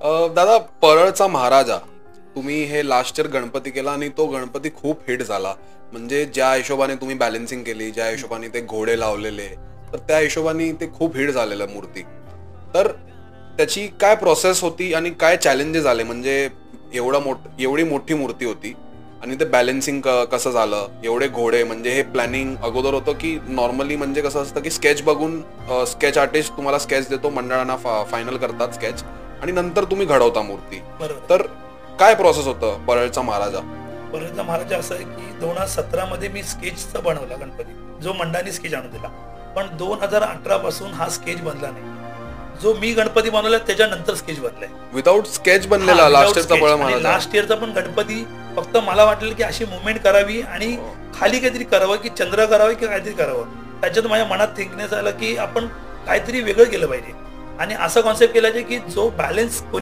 दादा, परळचा महाराजा, तुम्ही हे लास्ट इयर गणपती केला आणि तो गणपती खूप हिट झाला. म्हणजे ज्या हिशोबाने तुम्ही बॅलन्सिंग केली, ज्या हिशोबाने ते घोडे लावलेले, तर त्या हिशोबाने ते खूप हिट झालेलं मूर्ती. तर त्याची काय प्रोसेस होती आणि काय चॅलेंजेस आले? म्हणजे एवढी मोठी मूर्ती होती आणि ते बॅलन्सिंग कसं झालं? एवढे घोडे, म्हणजे हे प्लॅनिंग अगोदर होतं की नॉर्मली म्हणजे कसं असतं की स्केच बघून स्केच आर्टिस्ट तुम्हाला स्केच देतो, मंडळांना फायनल करतात स्केच आणि नंतर तुम्ही घडवता मूर्ती. बरोबर. तर काय प्रोसेस होतं परळचा महाराजा? परळचा महाराज असं आहे की 2017 मध्ये मी स्केचचा बनवला गणपती, जो मंडळांनी स्केच आणून दिला. पण 2018 पासून हा स्केच बनला नाही. जो मी गणपती बनवला त्याच्यानंतर स्केच बनलाय. विदाऊट स्केच बनलेला लास्ट इयरचा परळ आणि महाराजा. लास्ट इयरचा पण गणपती फक्त मला वाटलं की अशी मुवमेंट करावी आणि खाली काहीतरी करावं, की चंद्र करावं की काहीतरी करावं. त्याच्यात माझ्या मनात थिंकनेस आलं की आपण काहीतरी वेगळं केलं पाहिजे आणि असा कॉन्सेप्ट केला की जो बॅलन्स